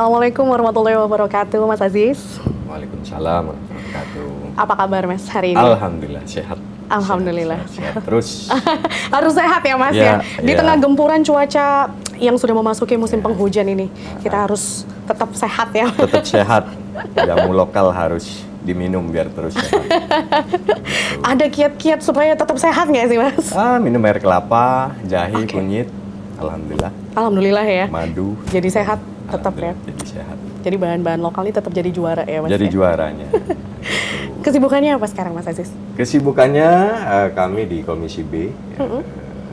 Assalamualaikum warahmatullahi wabarakatuh, Mas Aziz. Waalaikumsalam warahmatullahi wabarakatuh. Apa kabar Mas hari ini? Alhamdulillah sehat. Alhamdulillah. Sehat terus. Harus sehat ya Mas ya. Di tengah gempuran cuaca yang sudah memasuki musim penghujan ini, kita harus tetap sehat ya. Tetap sehat. Jamu lokal harus diminum biar terus sehat. Ada kiat-kiat supaya tetap sehat nggak sih Mas? Minum air kelapa, jahe, kunyit. Alhamdulillah. Alhamdulillah ya. Madu. Jadi sehat tetap ya. Jadi sehat. Jadi bahan-bahan lokal ini tetap jadi juara ya Mas. Jadi ya? juaranya. Kesibukannya apa sekarang Mas Aziz? Kesibukannya kami di Komisi B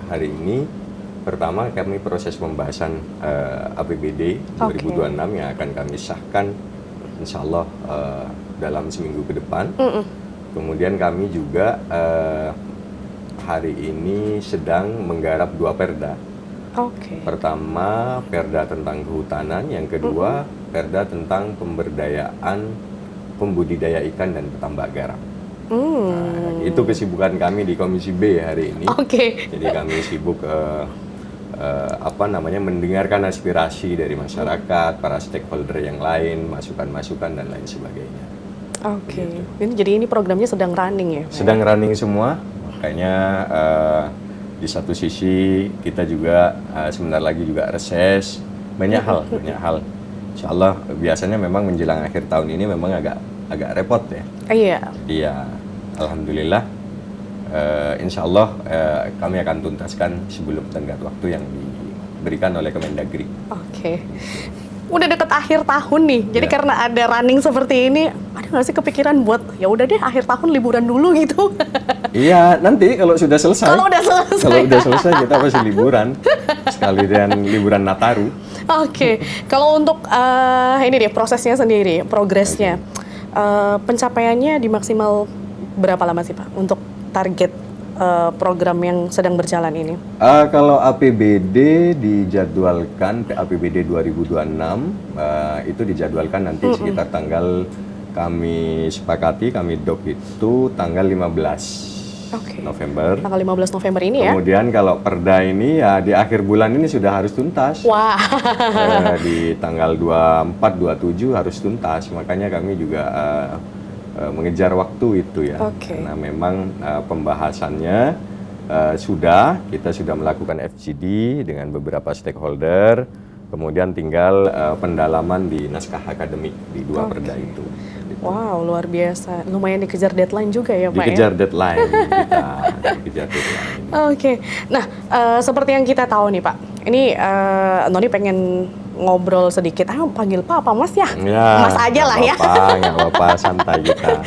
hari ini. Pertama kami proses pembahasan APBD 2026 yang akan kami sahkan insya Allah dalam seminggu ke depan. Kemudian kami juga hari ini sedang menggarap 2 perda. Pertama perda tentang kehutanan, yang kedua perda tentang pemberdayaan pembudidaya ikan dan petambak garam. Nah, itu kesibukan kami di Komisi B hari ini. Jadi kami sibuk mendengarkan aspirasi dari masyarakat, para stakeholder yang lain, masukan-masukan dan lain sebagainya. Jadi ini programnya sedang running ya? Sedang running semua, makanya di satu sisi kita juga sebentar lagi juga reses, banyak hal. Insya Allah biasanya memang menjelang akhir tahun ini memang agak repot ya. Iya. Alhamdulillah. Insya Allah kami akan tuntaskan sebelum tenggat waktu yang diberikan oleh Kemendagri. Udah deket akhir tahun nih, jadi karena ada running seperti ini, ada nggak sih kepikiran buat ya udah deh akhir tahun liburan dulu gitu? Iya, nanti kalau sudah selesai. Kalau udah selesai kita pasti liburan, sekalian liburan Nataru. Kalau untuk ini deh prosesnya sendiri, progresnya, pencapaiannya di maksimal berapa lama sih Pak untuk target program yang sedang berjalan ini? Kalau APBD dijadwalkan, APBD 2026 itu dijadwalkan nanti sekitar tanggal kami sepakati, kami dok itu tanggal 15 November. Tanggal 15 November ini ya? Kemudian kalau perda ini ya di akhir bulan ini sudah harus tuntas. Wah. Di tanggal 24, 27 harus tuntas, makanya kami juga mengejar waktu itu ya. Karena memang pembahasannya kita sudah melakukan FGD dengan beberapa stakeholder, kemudian tinggal pendalaman di naskah akademik di 2 perda itu. Wow, luar biasa. Lumayan dikejar deadline juga ya Pak dikejar deadline kita. Dikejar deadline. Nah, seperti yang kita tahu nih Pak, ini Noni pengen ngobrol sedikit. Panggil Pak apa Mas ya? Mas aja lah ya. Nggak apa-apa, santai kita.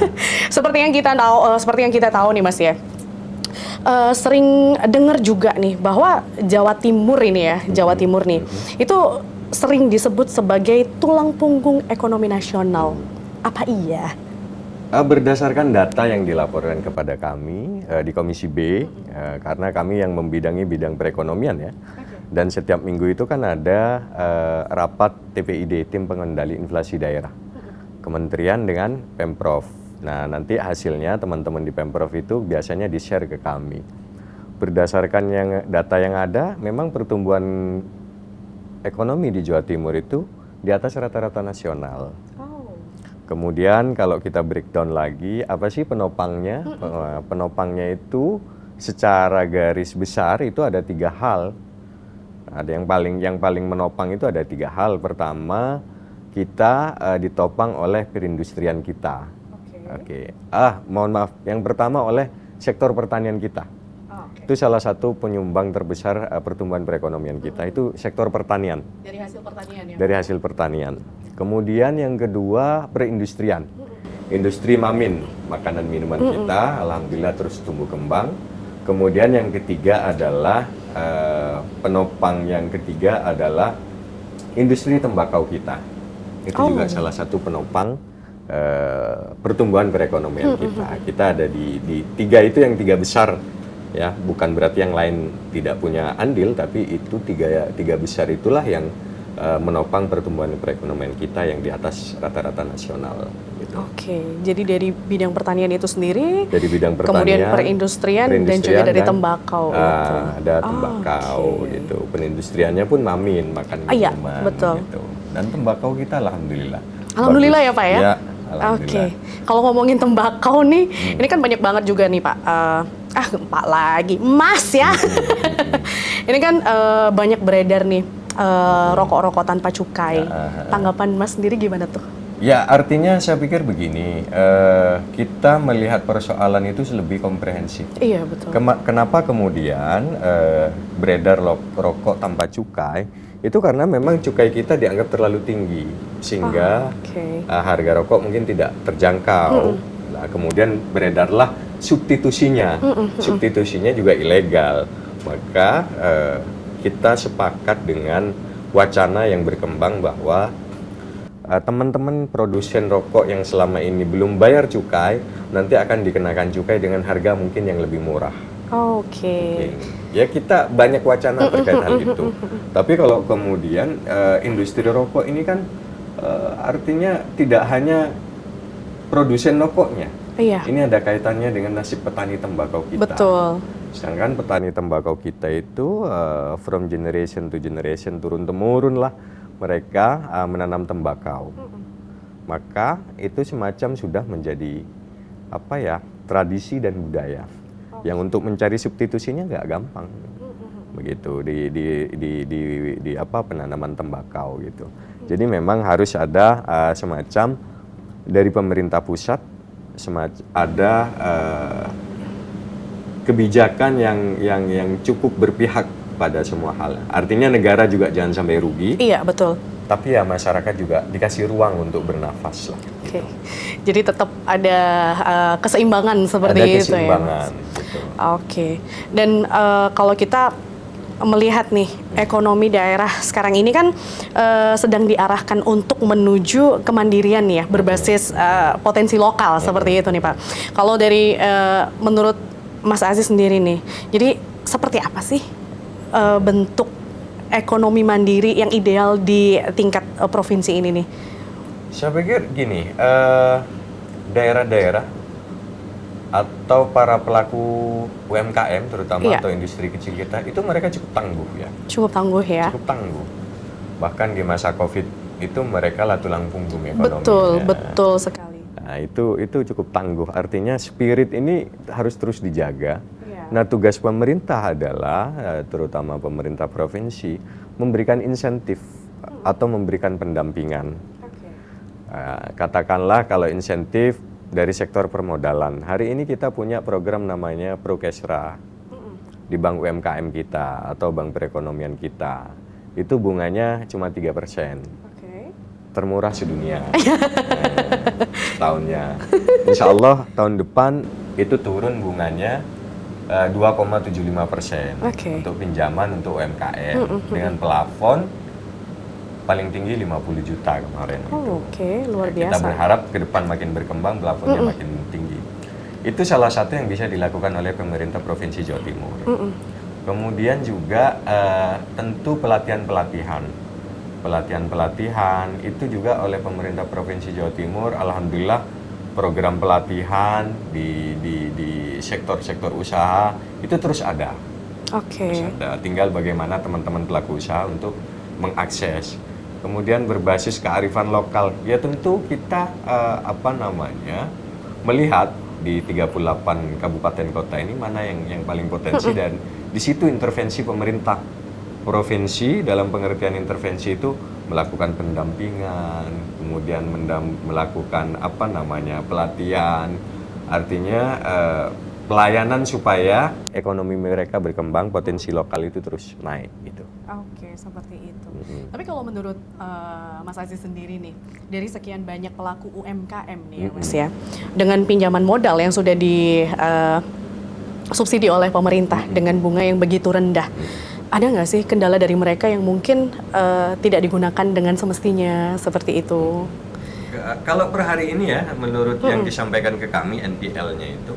Seperti yang kita tahu nih Mas ya. Sering dengar juga nih bahwa Jawa Timur ini itu sering disebut sebagai tulang punggung ekonomi nasional. Apa iya? Berdasarkan data yang dilaporkan kepada kami di Komisi B, karena kami yang membidangi bidang perekonomian ya. Dan setiap minggu itu kan ada rapat TPID, Tim Pengendali Inflasi Daerah, Kementerian dengan Pemprov. Nah, nanti hasilnya teman-teman di Pemprov itu biasanya di-share ke kami. Berdasarkan data yang ada, memang pertumbuhan ekonomi di Jawa Timur itu di atas rata-rata nasional. Kemudian kalau kita breakdown lagi, apa sih penopangnya? Penopangnya itu secara garis besar itu ada 3 hal. Ada yang paling menopang itu ada 3 hal. Pertama, kita ditopang oleh perindustrian kita. Mohon maaf. Yang pertama oleh sektor pertanian kita. Itu salah satu penyumbang terbesar pertumbuhan perekonomian kita. Itu sektor pertanian. Dari hasil pertanian ya? Dari hasil pertanian. Kemudian yang kedua perindustrian. Industri mamin, makanan minuman kita, alhamdulillah terus tumbuh kembang. Kemudian yang ketiga adalah penopang yang ketiga adalah industri tembakau kita. Itu juga salah satu penopang pertumbuhan perekonomian kita. Kita ada di 3 itu, yang 3 besar ya, bukan berarti yang lain tidak punya andil, tapi itu tiga besar itulah yang menopang pertumbuhan perekonomian kita yang di atas rata-rata nasional. Jadi dari bidang pertanian itu sendiri, dari bidang pertanian, kemudian perindustrian dan juga dari tembakau. Ada tembakau gitu. Perindustriannya pun mamin, makan minuman. Betul. Gitu. Dan tembakau kita alhamdulillah. Alhamdulillah bagus. ya Pak ya? Ya, Oke, alhamdulillah. kalau ngomongin tembakau nih, ini kan banyak banget juga nih Pak. Pak lagi, Mas ya. Ini kan banyak beredar nih rokok-rokok tanpa cukai. Tanggapan Mas sendiri gimana tuh? Ya, artinya saya pikir begini, kita melihat persoalan itu lebih komprehensif. Iya betul. Kenapa kemudian beredar rokok tanpa cukai? Itu karena memang cukai kita dianggap terlalu tinggi, sehingga harga rokok mungkin tidak terjangkau. Nah, kemudian beredarlah substitusinya, substitusinya juga ilegal. Maka kita sepakat dengan wacana yang berkembang bahwa teman-teman produsen rokok yang selama ini belum bayar cukai, nanti akan dikenakan cukai dengan harga mungkin yang lebih murah. Oke. Ya kita banyak wacana terkait hal itu. Tapi kalau kemudian industri rokok ini kan artinya tidak hanya produsen rokoknya. Iya. Ini ada kaitannya dengan nasib petani tembakau kita. Betul. Sedangkan petani tembakau kita itu from generation to generation turun-temurun lah mereka menanam tembakau. Maka itu semacam sudah menjadi tradisi dan budaya. Yang untuk mencari substitusinya nggak gampang, begitu di penanaman tembakau gitu. Jadi memang harus ada semacam dari pemerintah pusat ada kebijakan yang cukup berpihak pada semua hal. Artinya negara juga jangan sampai rugi. Iya betul. Tapi ya masyarakat juga dikasih ruang untuk bernafas lah. Oke. Jadi tetap ada keseimbangan seperti ada itu keseimbangan, ya. Gitu. Oke. Dan kalau kita melihat nih ekonomi daerah sekarang ini kan sedang diarahkan untuk menuju kemandirian ya berbasis potensi lokal seperti itu nih Pak. Kalau dari menurut Mas Aziz sendiri nih, jadi seperti apa sih bentuk ekonomi mandiri yang ideal di tingkat provinsi ini nih? Saya pikir gini, daerah-daerah atau para pelaku UMKM terutama atau industri kecil kita itu mereka cukup tangguh ya. Cukup tangguh ya. Cukup tangguh. Bahkan di masa Covid itu mereka lah tulang punggung ekonomi. Betul sekali. Nah, itu cukup tangguh. Artinya spirit ini harus terus dijaga. Nah, tugas pemerintah adalah terutama pemerintah provinsi memberikan insentif atau memberikan pendampingan. Katakanlah kalau insentif dari sektor permodalan. Hari ini kita punya program namanya Prokesra di Bank UMKM kita atau Bank Perekonomian kita. Itu bunganya cuma 3%. Termurah sedunia. Tahunnya. Insya Allah tahun depan itu turun bunganya 2,75% untuk pinjaman untuk UMKM dengan plafon paling tinggi 50 juta kemarin. Luar biasa. Kita berharap ke depan makin berkembang, plafonnya makin tinggi. Itu salah satu yang bisa dilakukan oleh pemerintah Provinsi Jawa Timur. Kemudian juga tentu pelatihan-pelatihan itu juga oleh pemerintah Provinsi Jawa Timur. Alhamdulillah program pelatihan di sektor-sektor usaha itu terus ada. Terus ada. Tinggal bagaimana teman-teman pelaku usaha untuk mengakses. Kemudian berbasis kearifan lokal. Ya tentu kita melihat di 38 kabupaten kota ini mana yang paling potensi dan di situ intervensi pemerintah provinsi dalam pengertian intervensi itu melakukan pendampingan, kemudian melakukan pelatihan, artinya pelayanan supaya ekonomi mereka berkembang, potensi lokal itu terus naik gitu. Seperti itu. Tapi kalau menurut Mas Aziz sendiri nih, dari sekian banyak pelaku UMKM nih ya Mas ya, dengan pinjaman modal yang sudah disubsidi oleh pemerintah dengan bunga yang begitu rendah, ada nggak sih kendala dari mereka yang mungkin tidak digunakan dengan semestinya seperti itu? Kalau per hari ini ya, menurut yang disampaikan ke kami NPL-nya itu,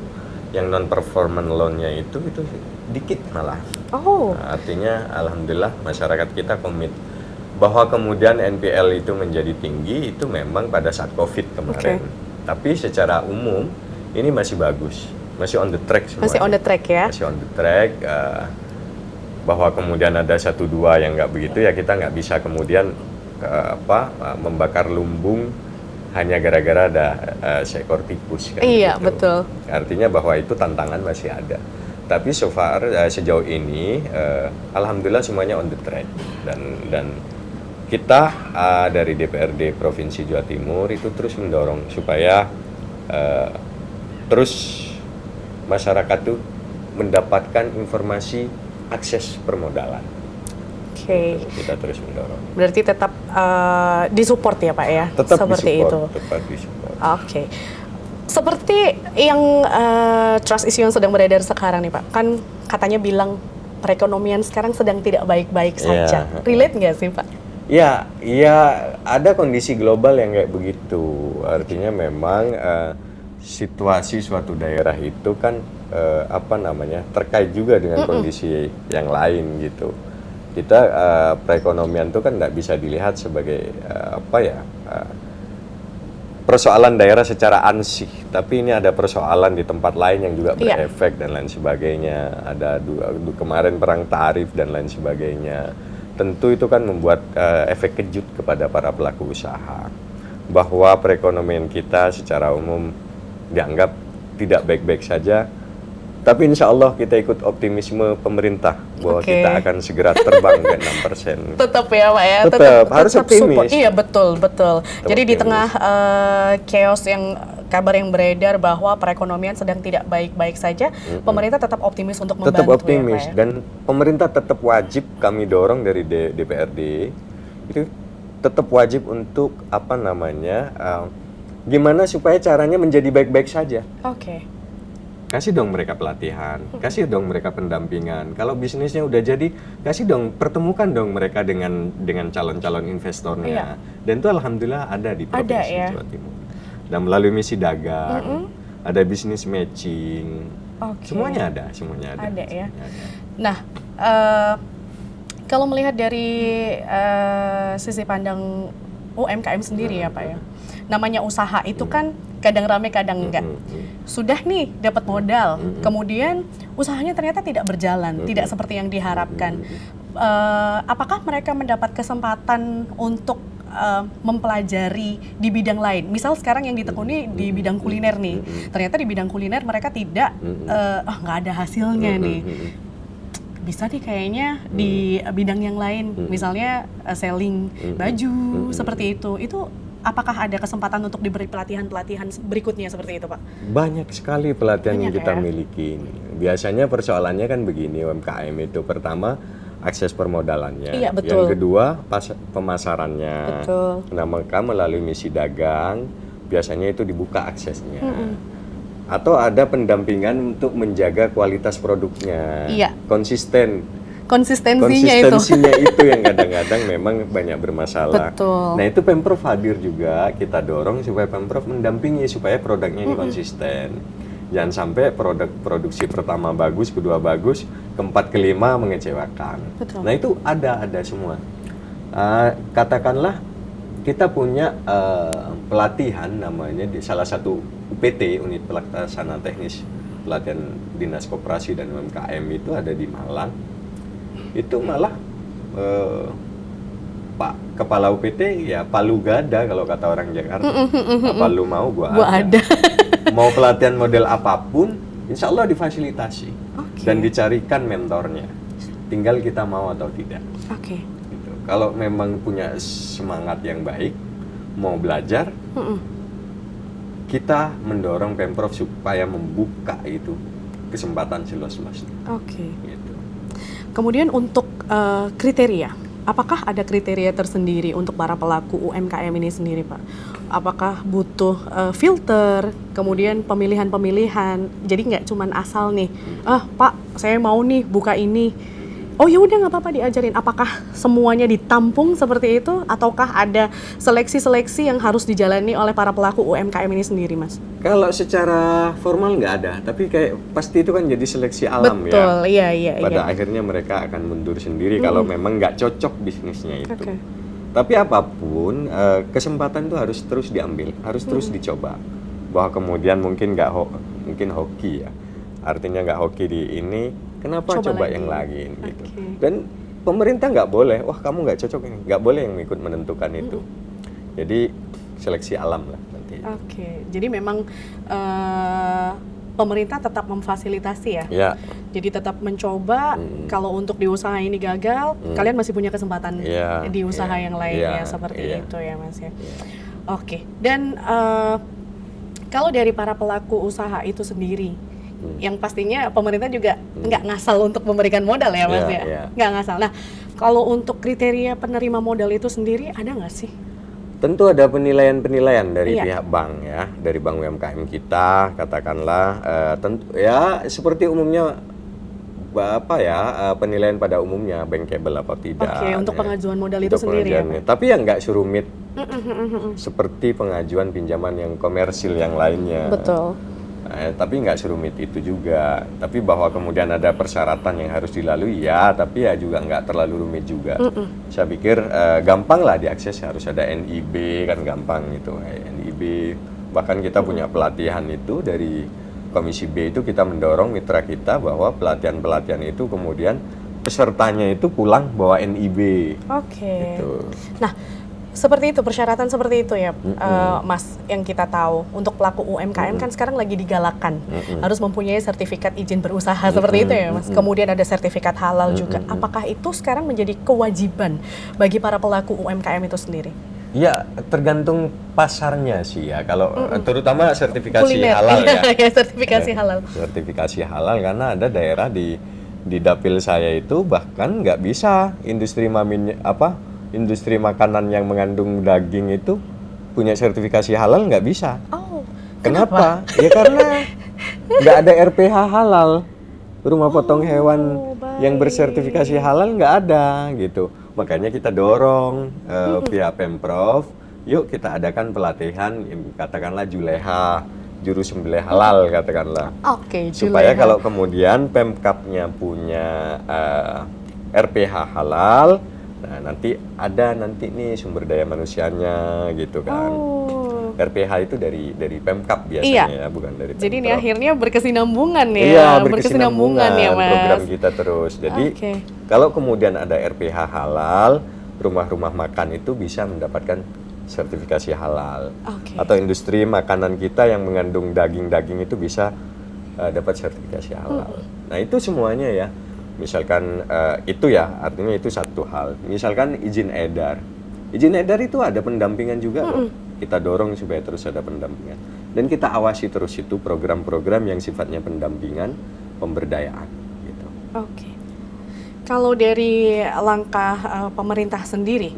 yang non-performance loan-nya itu dikit malah. Artinya alhamdulillah masyarakat kita komit. Bahwa kemudian NPL itu menjadi tinggi itu memang pada saat COVID kemarin. Tapi secara umum ini masih bagus, masih on the track semuanya. Masih on the track ya? Masih on the track. Bahwa kemudian ada 1-2 yang nggak begitu ya kita nggak bisa kemudian membakar lumbung hanya gara-gara ada seekor tikus kan. Iya, gitu. betul. Artinya bahwa itu tantangan masih ada. Tapi so far sejauh ini alhamdulillah semuanya on the track dan kita dari DPRD Provinsi Jawa Timur itu terus mendorong supaya terus masyarakat tuh mendapatkan informasi akses permodalan. Oke. Kita terus mendorong. Berarti tetap disupport ya Pak ya? Tetap seperti disupport, itu. tetap disupport. Oke. Seperti yang trust issue yang sedang beredar sekarang nih Pak, kan katanya bilang perekonomian sekarang sedang tidak baik-baik saja. Relate nggak sih Pak? Ya, ada kondisi global yang kayak begitu. Artinya memang situasi suatu daerah itu kan terkait juga dengan kondisi yang lain gitu. Kita perekonomian itu kan nggak bisa dilihat sebagai persoalan daerah secara ansih, tapi ini ada persoalan di tempat lain yang juga berefek dan lain sebagainya. Ada kemarin perang tarif dan lain sebagainya. Tentu itu kan membuat efek kejut kepada para pelaku usaha bahwa perekonomian kita secara umum dianggap tidak baik-baik saja. Tapi insya Allah kita ikut optimisme pemerintah bahwa kita akan segera terbang ke 6%. Tetap ya Pak ya? Tetap harus optimis. Support. Iya betul. Jadi di tengah chaos yang kabar yang beredar bahwa perekonomian sedang tidak baik-baik saja, pemerintah tetap optimis untuk membantu. Tetap optimis ya, Pak, ya? dan pemerintah tetap wajib, kami dorong dari DPRD itu tetap wajib untuk gimana supaya caranya menjadi baik-baik saja. Oke. Kasih dong mereka pelatihan, kasih dong mereka pendampingan. Kalau bisnisnya udah jadi, kasih dong, pertemukan dong mereka dengan calon-calon investornya. Iya. Dan itu alhamdulillah ada di Provinsi Jawa Timur. Dan melalui misi dagang, ada bisnis matching, semuanya ada. Ada ya. Nah, kalau melihat dari sisi pandang UMKM sendiri ya Pak ya, namanya usaha itu kan kadang rame kadang enggak. Sudah nih dapat modal, kemudian usahanya ternyata tidak berjalan, tidak seperti yang diharapkan. Apakah mereka mendapat kesempatan untuk mempelajari di bidang lain? Misal sekarang yang ditekuni di bidang kuliner nih, ternyata di bidang kuliner mereka tidak, nggak ada hasilnya nih. Bisa nih kayaknya di bidang yang lain, misalnya selling baju seperti itu. Itu apakah ada kesempatan untuk diberi pelatihan-pelatihan berikutnya seperti itu, Pak? Banyak sekali pelatihan yang kita miliki. Biasanya persoalannya kan begini, UMKM itu pertama akses permodalannya, iya, betul. Yang kedua pemasarannya. Betul. Nah, maka melalui misi dagang biasanya itu dibuka aksesnya. Atau ada pendampingan untuk menjaga kualitas produknya. Iya. Konsistensinya itu yang kadang-kadang memang banyak bermasalah. Betul. Nah, itu Pemprov hadir juga, kita dorong supaya Pemprov mendampingi supaya produknya ini konsisten. Jangan sampai produksi pertama bagus, kedua bagus, keempat kelima mengecewakan. Betul. Nah, itu ada semua. Katakanlah kita punya pelatihan namanya di salah satu UPT, unit pelaksana teknis pelatihan Dinas Koperasi dan UMKM itu ada di Malang. Itu malah Pak Kepala UPT ya palu gada kalau kata orang Jakarta. Apa lu mau, gua ada. Mau pelatihan model apapun, insya Allah difasilitasi dan dicarikan mentornya. Tinggal kita mau atau tidak. Gitu. Kalau memang punya semangat yang baik, mau belajar, kita mendorong Pemprov supaya membuka itu kesempatan seluas-luasnya. Gitu. Kemudian untuk kriteria, apakah ada kriteria tersendiri untuk para pelaku UMKM ini sendiri, Pak? Apakah butuh filter, kemudian pemilihan-pemilihan, jadi nggak cuman asal nih, Pak saya mau nih buka ini, oh ya udah nggak apa-apa diajarin. Apakah semuanya ditampung seperti itu, ataukah ada seleksi-seleksi yang harus dijalani oleh para pelaku UMKM ini sendiri, Mas? Kalau secara formal nggak ada, tapi kayak pasti itu kan jadi seleksi alam. Betul, ya. Iya. Pada akhirnya mereka akan mundur sendiri kalau memang nggak cocok bisnisnya itu. Tapi apapun, kesempatan itu harus terus diambil, harus terus dicoba. Bahwa kemudian mungkin mungkin hoki ya, artinya nggak hoki di ini, kenapa coba yang lain gitu. Dan pemerintah nggak boleh, wah kamu nggak cocok ini, nggak boleh yang ikut menentukan itu. Jadi seleksi alam lah nanti. Oke, jadi memang pemerintah tetap memfasilitasi ya. Ya, Jadi tetap mencoba, kalau untuk di usaha ini gagal, kalian masih punya kesempatan Iya, di usaha iya, yang lainnya iya, seperti iya. itu ya Mas ya. Oke, dan kalau dari para pelaku usaha itu sendiri, yang pastinya pemerintah juga nggak ngasal untuk memberikan modal ya Mas Iya, ya, iya. nggak ngasal. Nah, kalau untuk kriteria penerima modal itu sendiri ada nggak sih? tentu ada penilaian-penilaian dari Iya. pihak bank ya, dari bank UMKM kita, katakanlah tentu ya seperti umumnya apa ya penilaian pada umumnya bankable apa tidak. Oke, untuk ya. pengajuan modal itu Untuk sendiri ya, pengajuannya. Tapi yang nggak surumit seperti pengajuan pinjaman yang komersil yang lainnya. Betul. Tapi nggak serumit itu juga. Tapi bahwa kemudian ada persyaratan yang harus dilalui, ya. Tapi ya juga nggak terlalu rumit juga. Saya pikir gampang lah diakses. Harus ada NIB kan gampang gitu. NIB. Bahkan kita punya pelatihan itu dari Komisi B itu kita mendorong mitra kita bahwa pelatihan-pelatihan itu kemudian pesertanya itu pulang bawa NIB. Oke. Gitu. Nah, seperti itu, persyaratan seperti itu ya, Mas, yang kita tahu. Untuk pelaku UMKM kan sekarang lagi digalakan, harus mempunyai sertifikat izin berusaha seperti itu ya, Mas. Kemudian ada sertifikat halal juga. Apakah itu sekarang menjadi kewajiban bagi para pelaku UMKM itu sendiri? Ya, tergantung pasarnya sih ya. Kalau terutama sertifikasi Kuliner. halal ya. Ya, sertifikasi halal. Sertifikasi halal karena ada daerah di dapil saya itu bahkan nggak bisa industri makanan yang mengandung daging itu punya sertifikasi halal nggak bisa. Oh, Kenapa? Ya karena nggak ada RPH halal. Rumah potong hewan yang bersertifikasi halal nggak ada gitu. Makanya kita dorong pihak Pemprov, yuk kita adakan pelatihan, katakanlah Juleha, juru sembelih halal katakanlah. Oke, Supaya Juleha. kalau kemudian Pemkapnya punya RPH halal, nah nanti ada nih sumber daya manusianya gitu kan. Oh. RPH itu dari Pemkap Iya. biasanya ya, bukan dari Pemprov. Jadi ini akhirnya berkesinambungan ya. Iya, berkesinambungan ya, Mas. program kita terus. Jadi Oke. kalau kemudian ada RPH halal, rumah-rumah makan itu bisa mendapatkan sertifikasi halal. Oke. Atau industri makanan kita yang mengandung daging-daging itu bisa dapat sertifikasi halal. Nah, itu semuanya ya. Misalkan itu ya, artinya itu satu hal. Misalkan izin edar. Izin edar itu ada pendampingan juga loh. Kita dorong supaya terus ada pendampingan. Dan kita awasi terus itu program-program yang sifatnya pendampingan, pemberdayaan gitu. Oke. Kalau dari langkah pemerintah sendiri,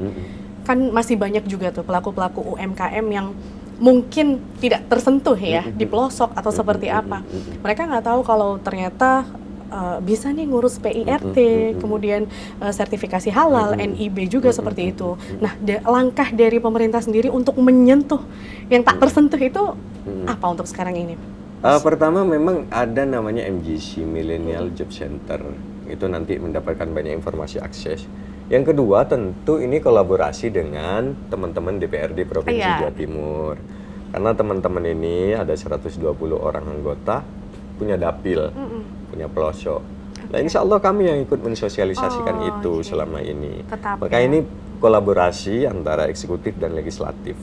kan masih banyak juga tuh pelaku-pelaku UMKM yang mungkin tidak tersentuh ya di pelosok atau seperti apa. Mereka nggak tahu kalau ternyata bisa nih ngurus PIRT, kemudian sertifikasi halal, NIB juga seperti itu. Nah, langkah dari pemerintah sendiri untuk menyentuh yang tak tersentuh itu apa untuk sekarang ini? Pertama memang ada namanya MGC, Millennial Job Center. Itu nanti mendapatkan banyak informasi akses. Yang kedua tentu ini kolaborasi dengan teman-teman DPRD Provinsi Jawa Timur. Karena teman-teman ini ada 120 orang anggota, punya dapil, punya pelosok. Nah, insya Allah kami yang ikut mensosialisasikan itu selama ini. Maka ini kolaborasi antara eksekutif dan legislatif.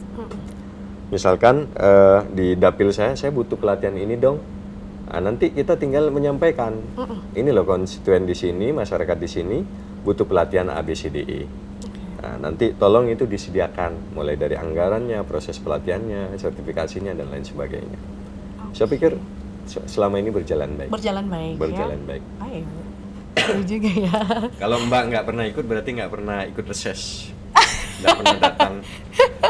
Misalkan di dapil saya butuh pelatihan ini dong. Nah, nanti kita tinggal menyampaikan, ini loh konstituen di sini, masyarakat di sini butuh pelatihan ABCDE. Nah, nanti tolong itu disediakan, mulai dari anggarannya, proses pelatihannya, sertifikasinya dan lain sebagainya. Saya pikir selama ini berjalan baik. Berjalan baik. Berjalan baik. Baik. Seru juga ya. Kalau Mbak nggak pernah ikut, berarti nggak pernah ikut reses. Nggak pernah datang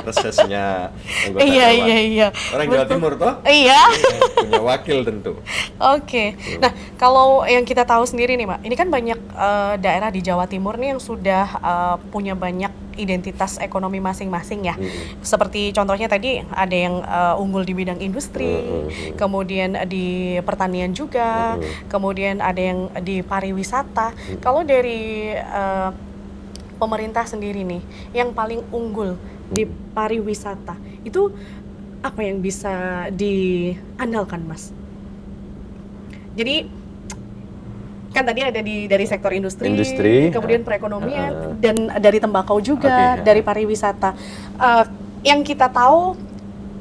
resesnya anggota dewan. Iya. Orang Jawa Timur toh? Iya. Punya wakil tentu. Oke. Nah, kalau yang kita tahu sendiri nih, Mbak, ini kan banyak daerah di Jawa Timur nih yang sudah punya banyak identitas ekonomi masing-masing ya. Seperti contohnya tadi ada yang unggul di bidang industri, kemudian di pertanian juga, kemudian ada yang di pariwisata. Kalau dari pemerintah sendiri nih, yang paling unggul di pariwisata, itu apa yang bisa diandalkan, Mas? Jadi Kan tadi ada dari sektor industri, kemudian perekonomian, dan dari tembakau juga, dari pariwisata. Yang kita tahu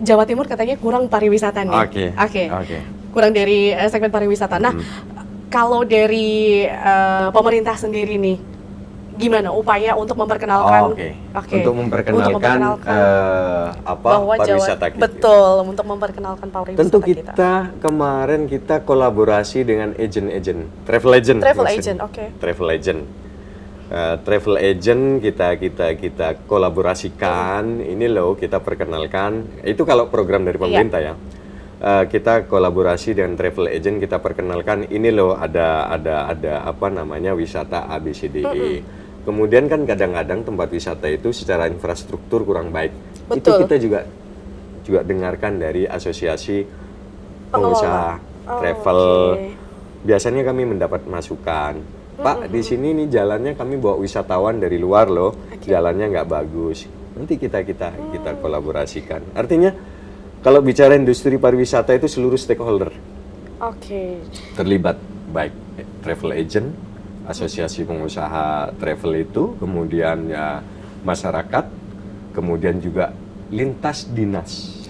Jawa Timur katanya kurang pariwisata nih. Oke. Kurang dari segmen pariwisata. Nah, kalau dari pemerintah sendiri nih, gimana upaya untuk memperkenalkan? Untuk memperkenalkan bahwa pariwisata kita. Betul, untuk memperkenalkan pariwisata Tentu kita kemarin kita kolaborasi dengan travel agent. Travel agent kita kolaborasikan. Ini loh kita perkenalkan. Itu kalau program dari pemerintah ya. Kita kolaborasi dengan travel agent, kita perkenalkan ini loh ada apa namanya wisata ABCDE. Kemudian kan kadang-kadang tempat wisata itu secara infrastruktur kurang baik. Betul. Itu kita juga dengarkan dari asosiasi pengusaha travel. Biasanya kami mendapat masukan, Pak di sini nih jalannya kami bawa wisatawan dari luar loh, jalannya nggak bagus. Nanti kita kolaborasikan. Artinya kalau bicara industri pariwisata itu seluruh stakeholder terlibat, baik travel agent, asosiasi pengusaha travel itu, kemudian ya masyarakat, kemudian juga lintas dinas,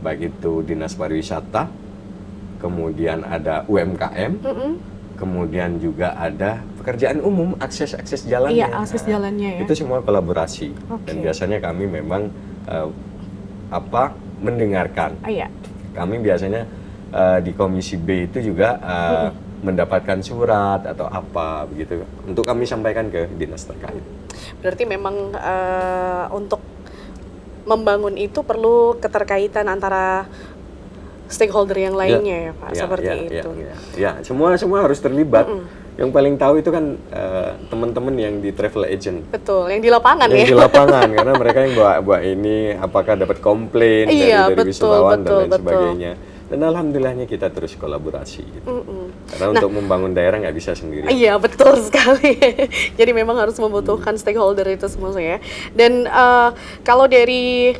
baik itu dinas pariwisata, kemudian ada UMKM, kemudian juga ada pekerjaan umum, akses jalannya. Iya, akses jalannya ya. Itu semua kolaborasi. Dan biasanya kami memang mendengarkan. Kami biasanya di Komisi B itu juga mendapatkan surat atau apa begitu untuk kami sampaikan ke dinas terkait. Berarti memang untuk membangun itu perlu keterkaitan antara stakeholder yang lainnya ya Pak, seperti itu. Ya, semua harus terlibat. Yang paling tahu itu kan teman-teman yang di travel agent. Betul, yang di lapangan yang di lapangan, karena mereka yang bawa ini, apakah dapat komplain dari wisatawan dan lain sebagainya. Dan alhamdulillahnya kita terus kolaborasi. Gitu. Karena untuk membangun daerah nggak bisa sendiri. Iya, betul sekali. Jadi memang harus membutuhkan stakeholder itu semua ya. Dan kalau dari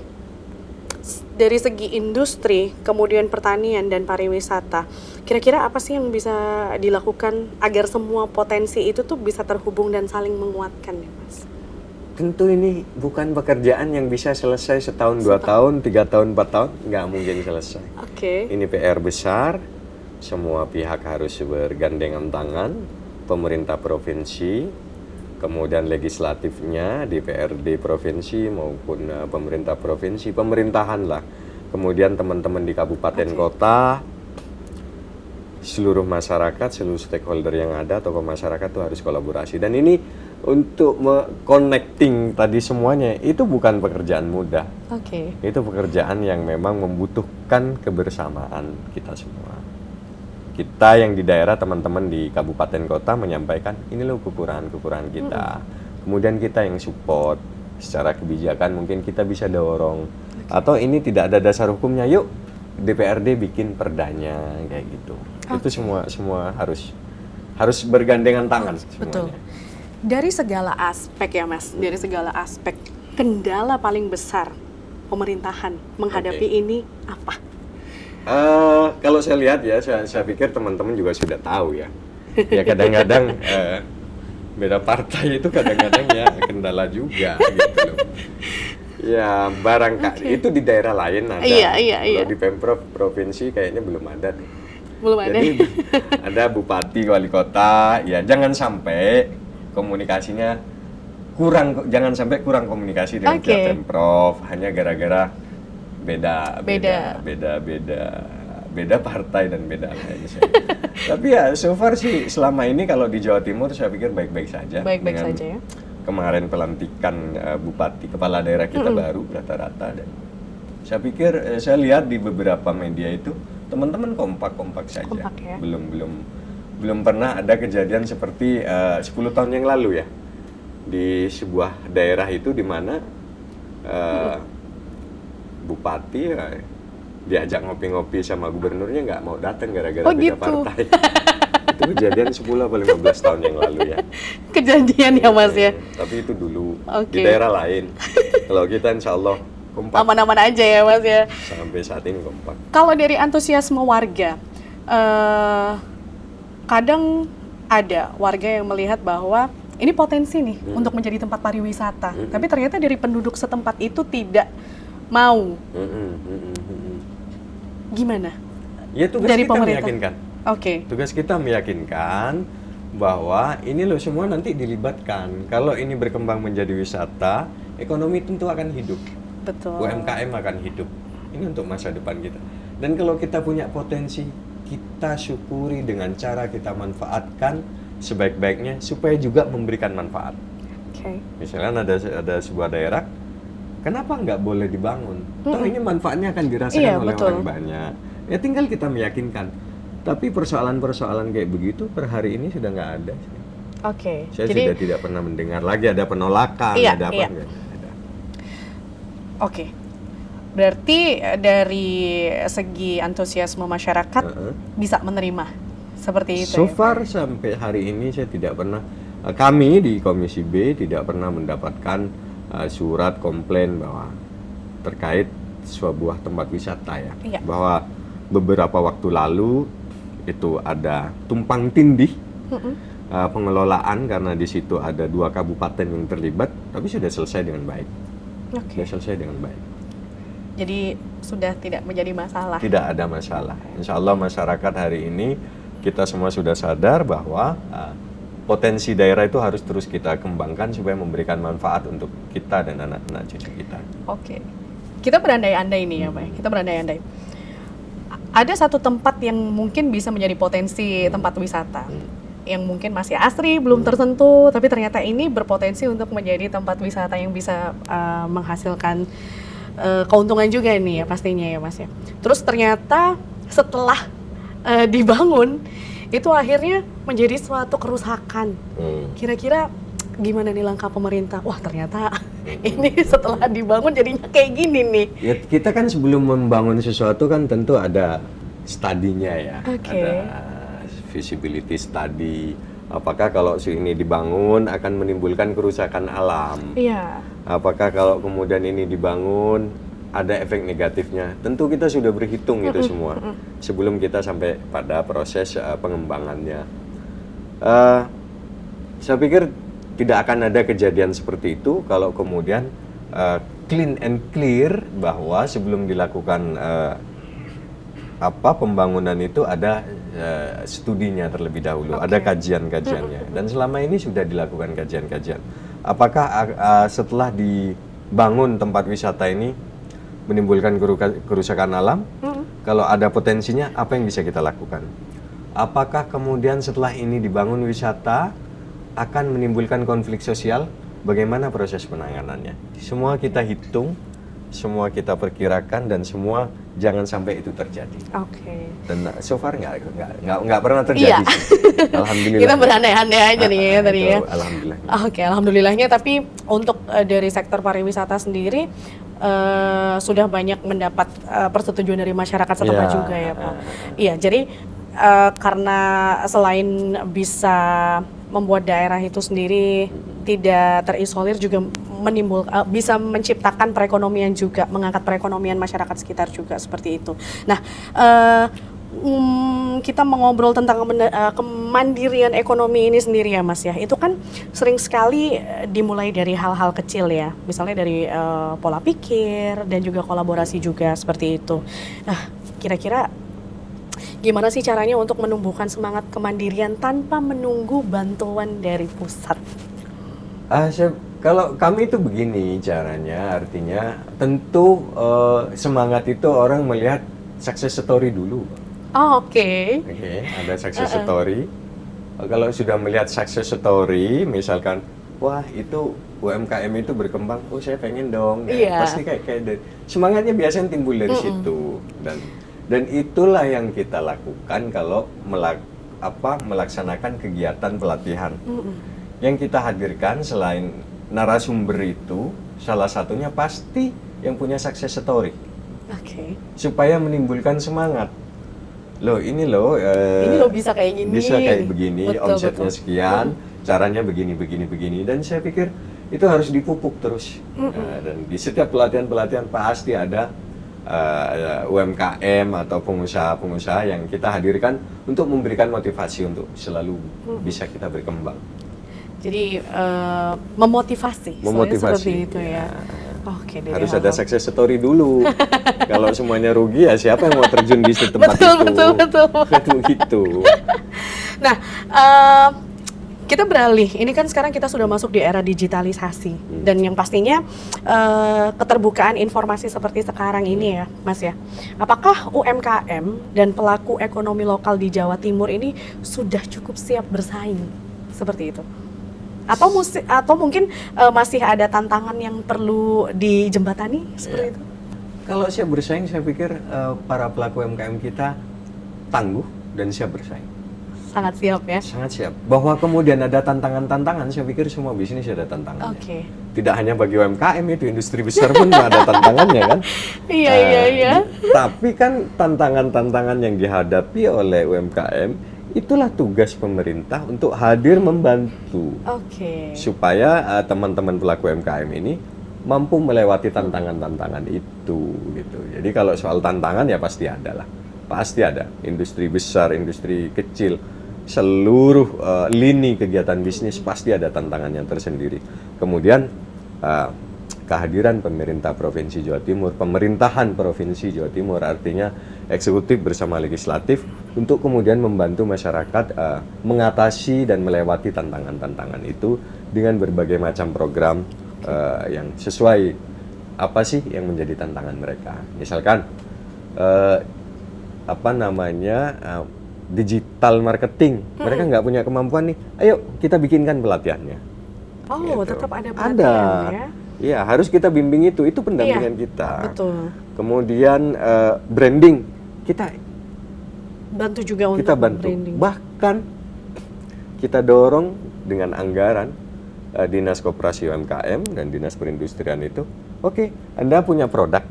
segi industri, kemudian pertanian dan pariwisata, kira-kira apa sih yang bisa dilakukan agar semua potensi itu tuh bisa terhubung dan saling menguatkan ya Mas? Tentu ini bukan pekerjaan yang bisa selesai setahun, 2 tahun, 3 tahun, 4 tahun, nggak mungkin selesai. Ini PR besar, semua pihak harus bergandengan tangan, pemerintah provinsi, kemudian legislatifnya, DPRD provinsi maupun pemerintah provinsi, pemerintahan lah. Kemudian teman-teman di kabupaten kota, seluruh masyarakat, seluruh stakeholder yang ada, tokoh masyarakat itu harus kolaborasi. Dan ini untuk connecting tadi semuanya, itu bukan pekerjaan mudah. Itu pekerjaan yang memang membutuhkan kebersamaan kita semua. Kita yang di daerah, teman-teman di kabupaten kota menyampaikan, ini loh kekurangan kita. Kemudian kita yang support secara kebijakan, mungkin kita bisa dorong. Atau ini tidak ada dasar hukumnya, yuk DPRD bikin perdanya, kayak gitu. Itu semua harus bergandengan tangan semuanya. Betul. Dari segala aspek ya Mas, dari segala aspek, kendala paling besar pemerintahan menghadapi ini apa? Kalau saya lihat ya, saya pikir teman-teman juga sudah tahu ya. Ya kadang-kadang beda partai itu kadang-kadang ya kendala juga gitu loh. Ya barangkali itu di daerah lain ada. Kalau di Pemprov provinsi kayaknya belum ada nih. Jadi ada bupati, wali kota, ya jangan sampai komunikasinya jangan sampai kurang komunikasi dengan pihak Pemprov hanya gara-gara beda partai dan beda lain. Tapi ya so far sih selama ini kalau di Jawa Timur saya pikir baik-baik saja. Baik-baik saja ya. Kemarin pelantikan bupati kepala daerah kita baru rata-rata, dan saya pikir saya lihat di beberapa media itu teman-teman kompak saja. Ya? Belum pernah ada kejadian seperti 10 tahun yang lalu ya, di sebuah daerah itu di mana bupati diajak ngopi-ngopi sama gubernurnya nggak mau datang gara-gara beda partai. Itu kejadian 10 atau 15 tahun yang lalu ya. Kejadian ya Mas ya. Tapi itu dulu di daerah lain. Kalau kita insya Allah kompak. Aman-aman aja ya Mas ya. Sampai saat ini kompak. Kalau dari antusiasme warga, kadang ada warga yang melihat bahwa ini potensi nih untuk menjadi tempat pariwisata, tapi ternyata dari penduduk setempat itu tidak mau. Gimana? Ya tugas Dari kita pemerintah. meyakinkan. Oke. Tugas kita meyakinkan bahwa ini loh semua nanti dilibatkan. Kalau ini berkembang menjadi wisata, ekonomi tentu akan hidup. Betul. UMKM akan hidup. Ini untuk masa depan kita. Dan kalau kita punya potensi, kita syukuri dengan cara kita manfaatkan sebaik-baiknya supaya juga memberikan manfaat. Oke. Misalnya ada sebuah daerah, kenapa nggak boleh dibangun? Toh ini manfaatnya akan dirasakan Iya, oleh betul. orang banyak. Ya tinggal kita meyakinkan. Tapi persoalan-persoalan kayak begitu per hari ini sudah nggak ada. Oke. Saya Jadi sudah tidak pernah mendengar lagi ada penolakan, Iya, ada apa? iya. Nggak ada. oke. Berarti dari segi antusiasme masyarakat bisa menerima seperti itu. So ya, far sampai hari ini saya tidak pernah, kami di Komisi B tidak pernah mendapatkan surat komplain bahwa terkait sebuah tempat wisata ya. Iya. Bahwa beberapa waktu lalu itu ada tumpang tindih pengelolaan karena di situ ada 2 kabupaten yang terlibat, tapi sudah selesai dengan baik. Oke. Sudah selesai dengan baik. Jadi sudah tidak menjadi masalah. Tidak ada masalah. Insya Allah masyarakat hari ini kita semua sudah sadar bahwa potensi daerah itu harus terus kita kembangkan supaya memberikan manfaat untuk kita dan anak-anak cucu kita. Oke. Kita berandai-andai nih ya, Pak. Kita berandai-andai. Ada satu tempat yang mungkin bisa menjadi potensi tempat wisata. Yang mungkin masih asri, belum tersentuh, tapi ternyata ini berpotensi untuk menjadi tempat wisata yang bisa menghasilkan keuntungan juga nih ya pastinya ya Mas ya. Terus ternyata setelah dibangun itu akhirnya menjadi suatu kerusakan. Kira-kira gimana nih langkah pemerintah? Wah ternyata ini setelah dibangun jadinya kayak gini nih. Ya kita kan sebelum membangun sesuatu kan tentu ada studinya ya. Oke. Ada feasibility study. Apakah kalau ini dibangun akan menimbulkan kerusakan alam? Iya. Apakah kalau kemudian ini dibangun ada efek negatifnya? Tentu kita sudah berhitung itu semua sebelum kita sampai pada proses pengembangannya. Saya pikir tidak akan ada kejadian seperti itu kalau kemudian clean and clear bahwa sebelum dilakukan pembangunan itu ada studinya terlebih dahulu, ada kajian-kajiannya, dan selama ini sudah dilakukan kajian-kajian. Apakah setelah dibangun tempat wisata ini menimbulkan kerusakan alam? Kalau ada potensinya, apa yang bisa kita lakukan? Apakah kemudian setelah ini dibangun wisata akan menimbulkan konflik sosial? Bagaimana proses penanganannya? Semua kita hitung, semua kita perkirakan, dan semua jangan sampai itu terjadi. Oke. Dan so far nggak pernah terjadi. Iya. Sih. Alhamdulillah. Kita berandai-andai aja nih ya tadi ya. Alhamdulillah. Oke, alhamdulillahnya. Tapi untuk dari sektor pariwisata sendiri sudah banyak mendapat persetujuan dari masyarakat setempat juga ya Pak. Iya, jadi karena selain bisa membuat daerah itu sendiri tidak terisolir juga bisa menciptakan perekonomian juga, mengangkat perekonomian masyarakat sekitar juga seperti itu. Nah, kita mengobrol tentang kemandirian ekonomi ini sendiri ya Mas ya. Itu kan sering sekali dimulai dari hal-hal kecil ya. Misalnya dari pola pikir dan juga kolaborasi juga seperti itu. Nah, kira-kira gimana sih caranya untuk menumbuhkan semangat kemandirian tanpa menunggu bantuan dari pusat? Kalau kami itu begini caranya, artinya tentu semangat itu orang melihat success story dulu. Oh, Oke, ada success story. Kalau sudah melihat success story, misalkan, wah itu UMKM itu berkembang, oh saya pengen dong. Iya. Pasti kayak semangatnya biasanya timbul dari situ, dan itulah yang kita lakukan kalau melaksanakan kegiatan pelatihan. Yang kita hadirkan selain narasumber itu, salah satunya pasti yang punya success story. Supaya menimbulkan semangat. Loh ini loh bisa kayak gini. Bisa kayak begini, Betul, omsetnya sekian, caranya begini. Dan saya pikir itu harus dipupuk terus. Dan di setiap pelatihan-pelatihan pasti ada UMKM atau pengusaha-pengusaha yang kita hadirkan untuk memberikan motivasi untuk selalu bisa kita berkembang. Jadi memotivasi, seperti itu ya. Oke, harus ada success story dulu. Kalau semuanya rugi ya siapa yang mau terjun di tempat betul. Betul gitu. Nah, kita beralih. Ini kan sekarang kita sudah masuk di era digitalisasi dan yang pastinya keterbukaan informasi seperti sekarang ini ya, Mas ya. Apakah UMKM dan pelaku ekonomi lokal di Jawa Timur ini sudah cukup siap bersaing seperti itu? Atau mungkin masih ada tantangan yang perlu dijembatani seperti itu? Kalau siap bersaing, saya pikir para pelaku UMKM kita tangguh dan siap bersaing. Sangat siap ya? Sangat siap. Bahwa kemudian ada tantangan-tantangan, saya pikir semua bisnis ada tantangannya. Oke. Tidak hanya bagi UMKM, itu industri besar pun ada tantangannya kan? Iya. Tapi kan tantangan-tantangan yang dihadapi oleh UMKM itulah tugas pemerintah untuk hadir membantu supaya teman-teman pelaku UMKM ini mampu melewati tantangan-tantangan itu gitu. Jadi kalau soal tantangan ya pasti ada lah, pasti ada. Industri besar, industri kecil, seluruh lini kegiatan bisnis pasti ada tantangannya tersendiri. Kemudian kehadiran pemerintah Provinsi Jawa Timur, pemerintahan Provinsi Jawa Timur, artinya eksekutif bersama legislatif untuk kemudian membantu masyarakat mengatasi dan melewati tantangan-tantangan itu dengan berbagai macam program yang sesuai apa sih yang menjadi tantangan mereka. Misalkan digital marketing, mereka nggak punya kemampuan nih, ayo kita bikinkan pelatihannya. Gitu. Tetap ada pelatihan ya? Iya, harus kita bimbing itu pendampingan kita. Betul. Kemudian branding, kita bantu juga untuk branding. Bahkan kita dorong dengan anggaran Dinas Koperasi UMKM dan Dinas Perindustrian itu, oke, Anda punya produk,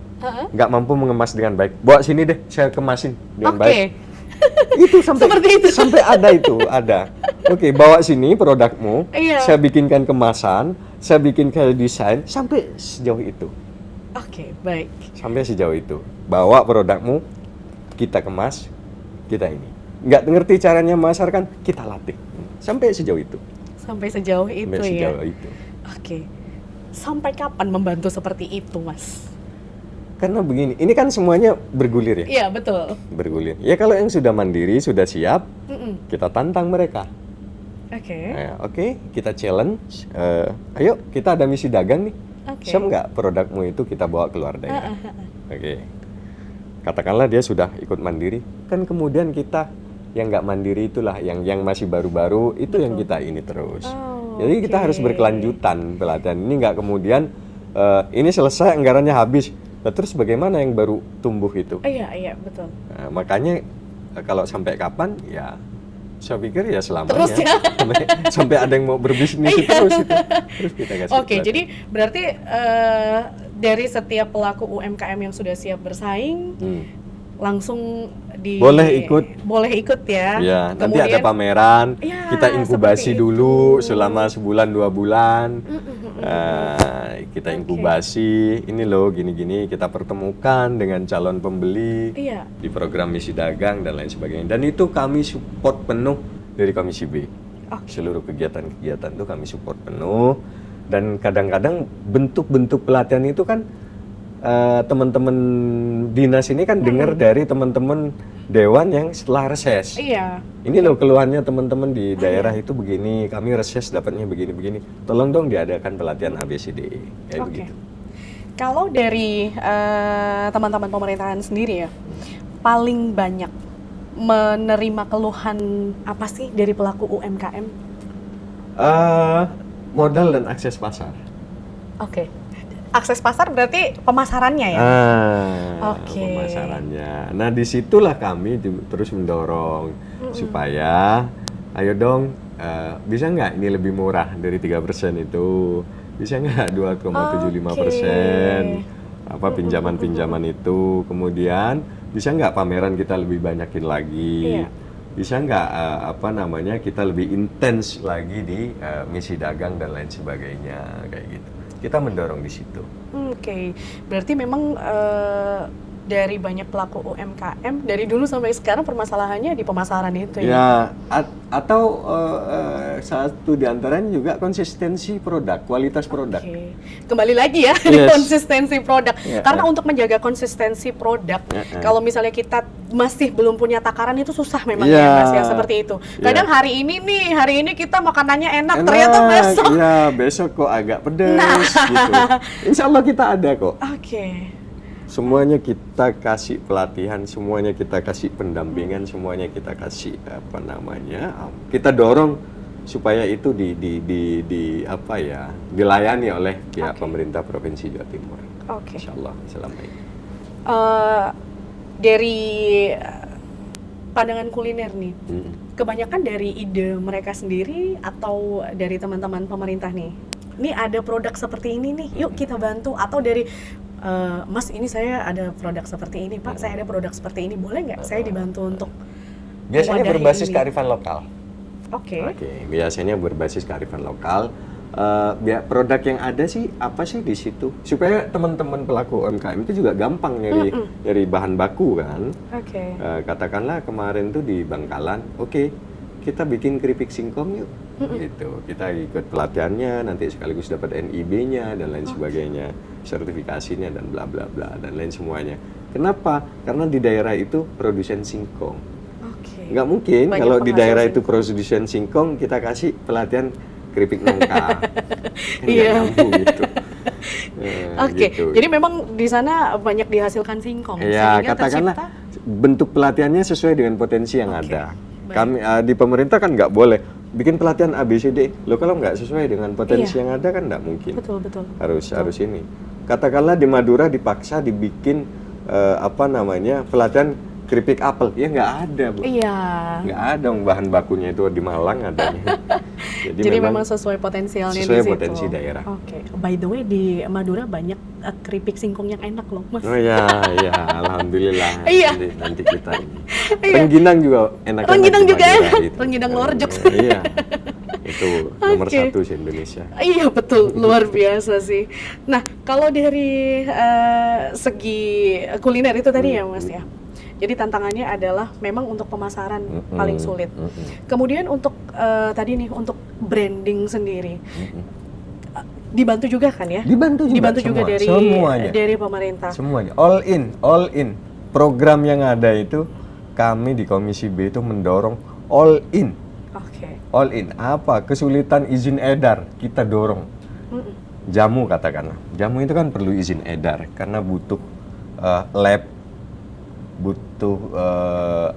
nggak mampu mengemas dengan baik, bawa sini deh, saya kemasin dengan baik. Itu sampai ada. Oke, bawa sini produkmu, saya bikinkan kemasan, saya bikin kayak desain, sampai sejauh itu. Oke, baik. Sampai sejauh itu. Bawa produkmu, kita kemas, kita ini. Nggak ngerti caranya memasarkan, kita latih. Sampai sejauh itu. Sampai sejauh itu. Oke. Sampai kapan membantu seperti itu, Mas? Karena begini, ini kan semuanya bergulir ya? Iya, betul. Bergulir. Ya kalau yang sudah mandiri, sudah siap, kita tantang mereka. Oke, kita challenge. Ayo, kita ada misi dagang nih. Siap nggak produkmu itu kita bawa keluar daerah? Oke. Katakanlah dia sudah ikut mandiri, kan kemudian kita yang nggak mandiri itulah, yang masih baru-baru itu yang kita ini terus. Jadi kita harus berkelanjutan pelatihan ini, nggak kemudian ini selesai anggarannya habis. Nah, terus bagaimana yang baru tumbuh itu? Iya, betul. Nah, makanya kalau sampai kapan ya saya pikir ya selamanya. Terus ya? sampai ada yang mau berbisnis terus kita kasih. Oke, jadi berarti dari setiap pelaku UMKM yang sudah siap bersaing langsung boleh ikut ya. Ya, nanti ada pameran, kita inkubasi dulu selama sebulan 2 bulan. Kita inkubasi, ini loh gini-gini, kita pertemukan dengan calon pembeli di program misi dagang dan lain sebagainya. Dan itu kami support penuh dari Komisi B. Seluruh kegiatan-kegiatan itu kami support penuh. Dan kadang-kadang bentuk-bentuk pelatihan itu kan teman-teman dinas ini kan dengar dari teman-teman dewan yang setelah reses. Ini loh keluhannya teman-teman di daerah itu begini, kami reses dapatnya begini-begini. Tolong dong diadakan pelatihan ABCD kayak begitu. Kalau dari teman-teman pemerintahan sendiri ya, paling banyak menerima keluhan apa sih dari pelaku UMKM? Modal dan akses pasar. Akses pasar berarti pemasarannya ya? Pemasarannya. Nah, disitulah kami terus mendorong supaya, ayo dong, bisa nggak ini lebih murah dari 3% itu? Bisa nggak 2,75%? Pinjaman-pinjaman itu? Kemudian, bisa nggak pameran kita lebih banyakin lagi? Bisa nggak kita lebih intens lagi di misi dagang dan lain sebagainya kayak gitu. Kita mendorong di situ. Berarti memang dari banyak pelaku UMKM dari dulu sampai sekarang permasalahannya di pemasaran itu ya. Ya, atau satu di antaranya juga konsistensi produk, kualitas produk. Oke. Kembali lagi ya Yes. konsistensi produk. Ya, Karena ya. untuk menjaga konsistensi produk, Ya. kalau misalnya kita masih belum punya takaran itu susah memang Ya. ya Mas ya seperti itu. Kadang Ya. hari ini kita makanannya enak, ternyata besok. Ya, besok kok agak pedas Nah. gitu. Insya Allah kita ada kok. Oke. Semuanya kita kasih pelatihan, semuanya kita kasih pendampingan, semuanya kita kasih apa namanya, kita dorong supaya itu dilayani oleh pihak pemerintah Provinsi Jawa Timur. Oke. Insya Allah selama ini. Dari pandangan kuliner nih, Mm. kebanyakan dari ide mereka sendiri atau dari teman-teman pemerintah nih? Ini ada produk seperti ini nih, yuk kita bantu. Atau dari Mas, ini saya ada produk seperti ini, Pak, saya ada produk seperti ini, boleh nggak saya dibantu untuk Biasanya mewadahi berbasis ini? kearifan lokal. Oke. Biasanya berbasis kearifan lokal. Produk yang ada sih apa sih di situ supaya teman-teman pelaku UMKM itu juga gampang nyari bahan baku kan. Oke. Katakanlah kemarin tuh di Bangkalan, oke, kita bikin keripik singkong yuk, gitu. Kita ikut pelatihannya, nanti sekaligus dapat NIB-nya dan lain sebagainya, sertifikasinya dan bla bla bla dan lain semuanya. Kenapa? Karena di daerah itu produsen singkong. Oke. Nggak mungkin Banyak kalau di penghasil daerah itu singkong. produsen singkong kita kasih pelatihan keripik nangka. Kan nggak Iya. nyambung gitu. Oke, Gitu. jadi memang di sana banyak dihasilkan singkong. Ya, sehingga katakanlah tercipta- bentuk pelatihannya sesuai dengan potensi yang Oke, ada. baik. Kami di pemerintah kan nggak boleh bikin pelatihan ABCD. Lo kalau nggak sesuai dengan potensi Iya. yang ada kan nggak mungkin. Betul. Harus ini. Katakanlah di Madura dipaksa dibikin pelatihan keripik apel, ya nggak ada, Bu. Iya. Nggak ada bahan bakunya itu di Malang adanya. Jadi memang sesuai potensialnya sesuai di situ. potensi daerah. Oke. By the way di Madura banyak keripik singkong yang enak loh, Mas. Oh ya, alhamdulillah. Iya. Nanti kita ini. Iya. Rengginang juga enak. Rengginang di juga Madura enak. gitu. Rengginang Lorjok. Iya. Itu nomor Oke. 1 di Indonesia. Iya betul, luar biasa sih. Nah kalau dari segi kuliner itu tadi ya Mas ya. Jadi tantangannya adalah memang untuk pemasaran paling sulit. Kemudian untuk tadi nih untuk branding sendiri dibantu juga kan ya? Dibantu juga semua, dari semuanya. dari pemerintah. Semuanya all in. Program yang ada itu kami di Komisi B itu mendorong all in. Oke. All in. Apa? Kesulitan izin edar kita dorong. Jamu katakanlah. Jamu itu kan perlu izin edar karena butuh lab, butuh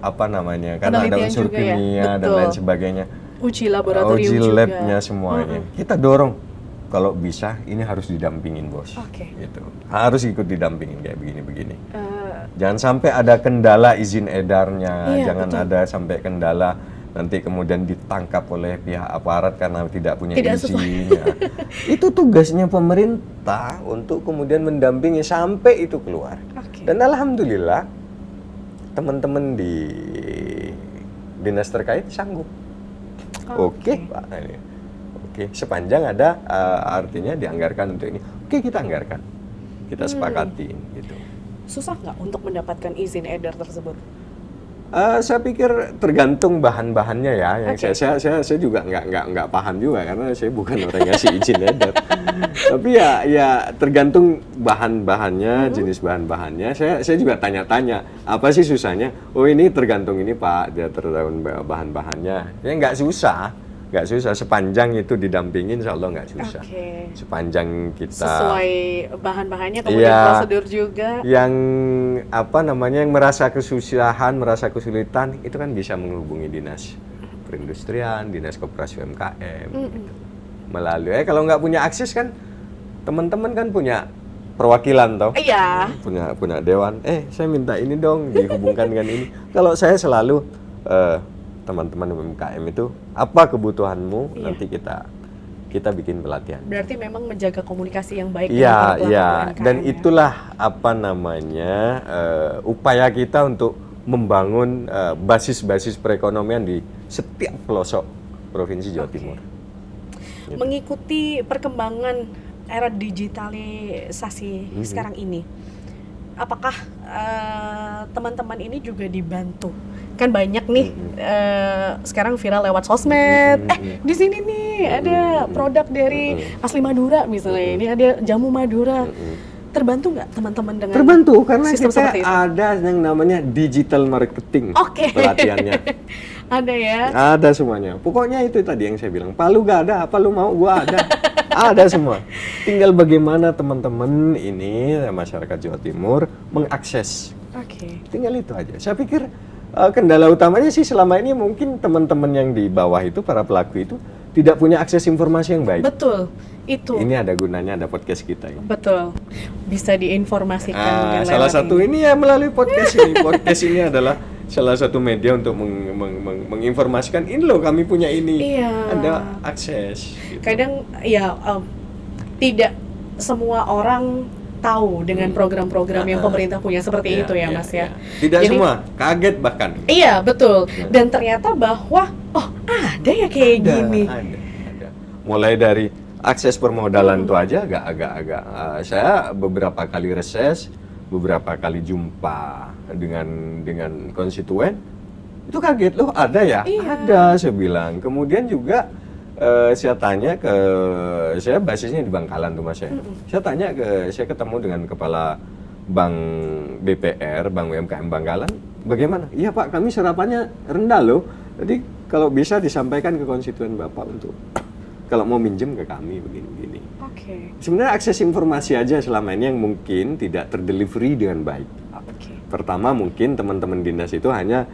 karena ada Penelitian unsur juga ya? kimia dan Betul. lain sebagainya. Uji laboratorium Uji juga. labnya semuanya. Kita dorong. Kalau bisa ini harus didampingin, Bos. Oke. Gitu. Harus ikut didampingin kayak begini-begini. Eh, Jangan sampai ada kendala izin edarnya, Iya, jangan betul. ada sampai kendala nanti kemudian ditangkap oleh pihak aparat karena tidak punya Tidak izin. Ya. Itu tugasnya pemerintah untuk kemudian mendampingi sampai itu keluar. Oke. Dan alhamdulillah teman-teman di dinas terkait sanggup. Oke, Pak. Oke, sepanjang ada artinya dianggarkan untuk ini. Oke, kita anggarkan. Kita sepakatin gitu. susah nggak untuk mendapatkan izin edar tersebut? Saya pikir tergantung bahan-bahannya ya. Yang Oke. saya juga nggak paham juga karena saya bukan orang yang ngasih izin edar. Tapi ya tergantung bahan-bahannya, jenis bahan-bahannya. Saya juga tanya-tanya apa sih susahnya? Oh ini tergantung ini Pak, dia tergantung bahan-bahannya. Ya nggak susah. Sepanjang itu didampingin, insya Allah nggak susah. Oke. Sepanjang kita Sesuai bahan-bahannya kemudian Iya. prosedur juga. yang yang merasa kesusahan, merasa kesulitan itu kan bisa menghubungi dinas perindustrian, dinas koperasi UMKM gitu. Melalui kalau nggak punya akses kan teman-teman kan punya perwakilan toh, Iya. punya dewan. Saya minta ini dong dihubungkan dengan ini. Kalau saya selalu teman-teman UMKM itu apa kebutuhanmu, nanti kita bikin pelatihan. Berarti memang menjaga komunikasi yang baik Iya, pelaku iya. UMKM Dan ya. itulah upaya kita untuk membangun basis-basis perekonomian di setiap pelosok Provinsi Jawa Timur. Gitu. Mengikuti perkembangan era digitalisasi sekarang ini, apakah teman-teman ini juga dibantu? Kan banyak nih sekarang viral lewat sosmed. Di sini nih ada produk dari Asli Madura misalnya. Ini ada jamu Madura. Terbantu nggak teman-teman dengan Terbantu karena sistem kita seperti itu? ada yang namanya digital marketing Oke. pelatihannya. Ada ya. Ada semuanya. Pokoknya itu tadi yang saya bilang. Palu gak ada, apa lu mau? Gua ada. Ada semua. Tinggal bagaimana teman-teman ini masyarakat Jawa Timur mengakses. Oke. Tinggal itu aja. Saya pikir kendala utamanya sih selama ini mungkin teman-teman yang di bawah itu, para pelaku itu tidak punya akses informasi yang baik. Betul. Itu. Ini ada gunanya ada podcast kita ya. Betul. Bisa diinformasikan dengan Salah lewat satu ini ya melalui podcast ini. Podcast ini adalah salah satu media untuk menginformasikan ini loh kami punya ini. Iya. Ada akses. Gitu. Kadang ya tidak semua orang tahu dengan program-program yang pemerintah punya seperti itu ya Mas ya. Tidak Jadi, semua, kaget bahkan. Iya betul. Dan ternyata bahwa ada ya kayak gini. Ada. Mulai dari akses permodalan itu aja agak saya beberapa kali reses, beberapa kali jumpa dengan konstituen itu kaget loh ada ya. Iya. Ada saya bilang. Kemudian juga saya tanya ke saya basisnya di Bangkalan tuh Mas ya. Saya ketemu dengan kepala Bank BPR, Bank UMKM Bangkalan. Bagaimana? Iya Pak, kami serapannya rendah loh. Jadi kalau bisa disampaikan ke konstituen Bapak untuk kalau mau minjem ke kami begini-begini. Oke. Sebenarnya akses informasi aja selama ini yang mungkin tidak terdelivery dengan baik. Oke. Pertama mungkin teman-teman dinas itu hanya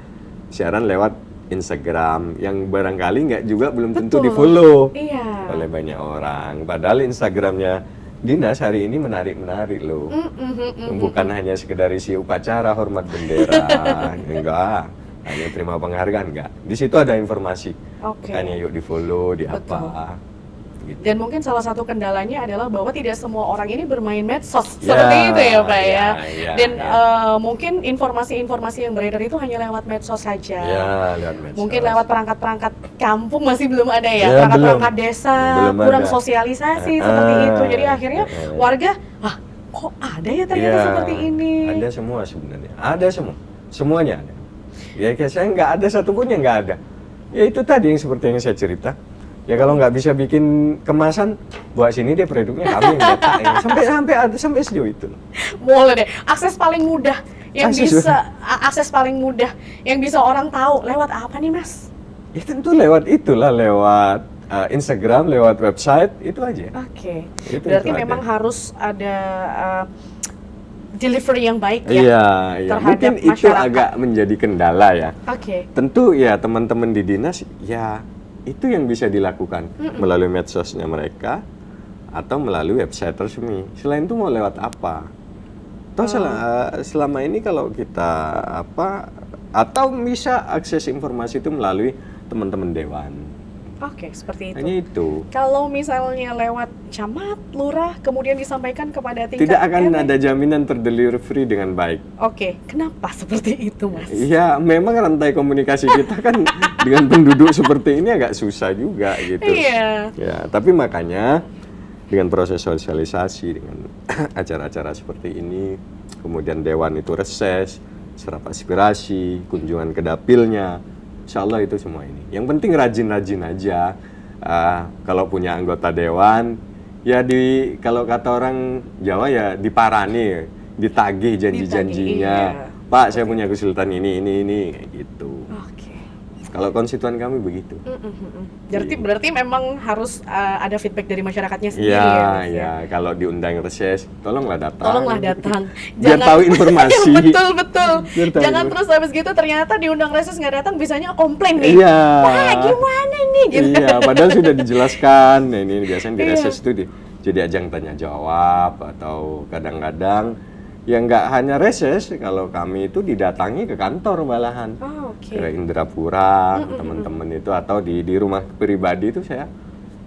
siaran lewat Instagram yang barangkali belum tentu Betul. di-follow Iya. oleh banyak orang. Padahal Instagramnya dinas hari ini menarik-menarik loh. Bukan hanya sekedar isi upacara hormat bendera, enggak. Hanya terima penghargaan enggak. Di situ ada informasi. Oke. Makanya yuk di-follow, di apa. Gitu. Dan mungkin salah satu kendalanya adalah bahwa tidak semua orang ini bermain medsos Ya, seperti itu ya Pak ya. ya, Dan ya. mungkin informasi-informasi yang beredar itu hanya lewat medsos saja. Ya, lewat medsos. Mungkin lewat perangkat-perangkat kampung masih belum ada ya, Ya, perangkat-perangkat desa Belum kurang ada. sosialisasi seperti itu. Jadi akhirnya warga, kok ada ya ternyata Ya, seperti ini. Ada semua sebenarnya. Ada semua. Semuanya ada. Ya kayak saya nggak ada satupun yang nggak ada. Ya itu tadi yang seperti yang saya cerita. Ya kalau nggak bisa bikin kemasan, buat sini deh produknya kami yang nyetain. Sampai sejauh itu. Boleh deh. Akses paling mudah yang Akses akses paling mudah yang bisa orang tahu lewat apa nih Mas? Ya tentu lewat lewat Instagram, lewat website, itu aja. Oke. Itu Berarti ada. memang harus ada delivery yang baik ya. Iya. terhadap Mungkin itu masyarakat. agak menjadi kendala ya. Oke. Tentu ya teman-teman di dinas ya itu yang bisa dilakukan melalui medsosnya mereka atau melalui website resmi. Selain itu mau lewat apa? Toh selama ini kalau kita atau bisa akses informasi itu melalui teman-teman dewan. Oke, seperti itu. Hanya itu. Kalau misalnya lewat camat, lurah, kemudian disampaikan kepada tingkat Tidak akan RT. ada jaminan terdelivery dengan baik. Oke, kenapa seperti itu, Mas? Iya, memang rantai komunikasi kita kan dengan penduduk seperti ini agak susah juga gitu. Iya. Ya, tapi makanya dengan proses sosialisasi, dengan acara-acara seperti ini, kemudian dewan itu reses, serap aspirasi, kunjungan ke dapilnya, insya Allah itu semua ini. Yang penting rajin-rajin aja. Kalau punya anggota dewan, ya kalau kata orang Jawa ya diparani, ditagih janji-janjinya. Ditagih, iya. Pak, saya punya kesulitan ini, kayak gitu. Oke. Kalau konstituen kami begitu. Berarti memang harus ada feedback dari masyarakatnya sendiri Iya, ya, Mas, ya. Kalau diundang reses, tolonglah datang. Tolonglah datang. Biar tahu informasi. Betul. Biar tahu Jangan informasi. terus habis gitu ternyata diundang reses nggak datang, bisanya komplain nih. Iya. Wah, gimana nih? Gitu. Iya, padahal sudah dijelaskan. Nah, ini biasanya di Iya. reses itu jadi ajang tanya jawab atau kadang-kadang yang nggak hanya reses, kalau kami itu didatangi ke kantor malahan. Oh, oke. Ke Indrapura, teman-teman itu atau di rumah pribadi itu saya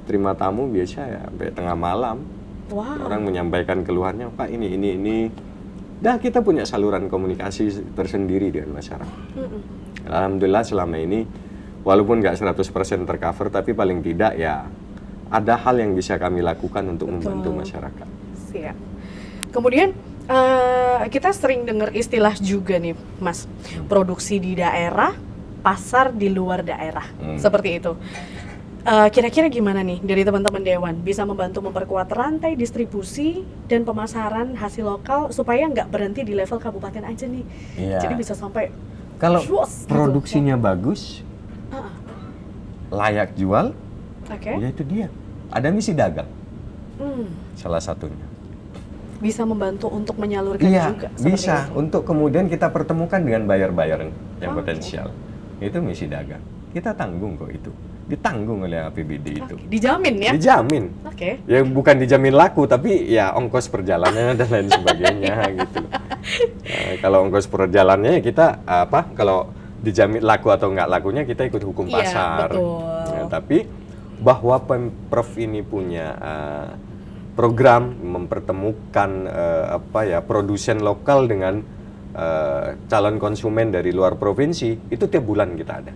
terima tamu biasa ya sampai tengah malam. Wow. Orang menyampaikan keluhannya, Pak ini. Dah kita punya saluran komunikasi tersendiri dengan masyarakat. Alhamdulillah selama ini walaupun nggak 100% tercover tapi paling tidak ya ada hal yang bisa kami lakukan untuk membantu masyarakat. Siap. Kemudian Kita sering dengar istilah juga nih, Mas, produksi di daerah, pasar di luar daerah, seperti itu. Kira-kira gimana nih dari teman-teman Dewan bisa membantu memperkuat rantai distribusi dan pemasaran hasil lokal supaya nggak berhenti di level kabupaten aja nih, Iya. jadi bisa sampai Kalau luas gitu. produksinya bagus, layak jual, Oke. ya itu dia. Ada misi dagang, Hmm. salah satunya. Bisa membantu untuk menyalurkan Iya, juga seperti bisa. itu. Untuk kemudian kita pertemukan dengan buyer-buyer yang Oke. potensial. Itu misi dagang. Kita tanggung kok itu. Ditanggung oleh APBD itu. Oke, dijamin ya. Dijamin. Oke. Ya bukan dijamin laku, tapi ya ongkos perjalanannya dan lain sebagainya gitu. Nah, kalau ongkos perjalanannya ya kita kalau dijamin laku atau nggak lakunya kita ikut hukum Iya, pasar. betul. Nah, tapi bahwa Pemprov ini punya program mempertemukan produsen lokal dengan calon konsumen dari luar provinsi, itu tiap bulan kita ada.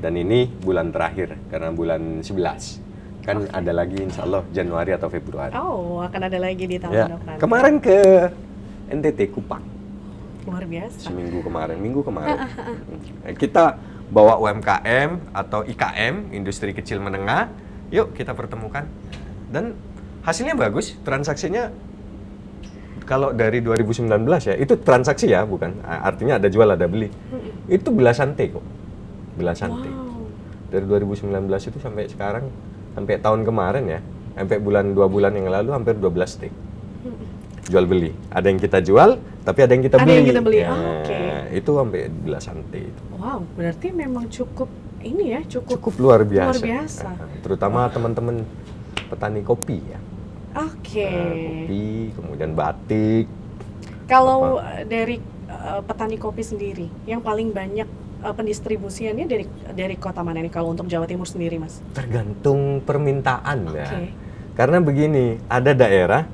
Dan ini bulan terakhir karena bulan 11 kan ada lagi insya Allah Januari atau Februari. Oh, akan ada lagi di tahun Ya, depan. kemarin ke NTT Kupang Luar biasa. minggu kemarin kita bawa UMKM atau IKM, industri kecil menengah, yuk kita pertemukan dan hasilnya bagus, transaksinya kalau dari 2019 ya, itu transaksi ya, bukan artinya ada jual ada beli, itu belasan T kok, belasan T. Wow. Dari 2019 itu sampai sekarang, sampai tahun kemarin ya, sampai 2 bulan yang lalu hampir 12 T. Jual beli. Ada yang kita jual, tapi ada yang kita Ada beli. yang kita beli, Ya, oke. itu sampai belasan T itu. Wow, berarti memang cukup ini ya, Cukup luar biasa. Luar biasa. Terutama teman-teman petani kopi ya. Oke. Kopi, kemudian batik. Kalau dari petani kopi sendiri, yang paling banyak pendistribusiannya dari kota mana nih kalau untuk Jawa Timur sendiri, Mas? Tergantung permintaan ya. Oke. Karena begini, ada daerah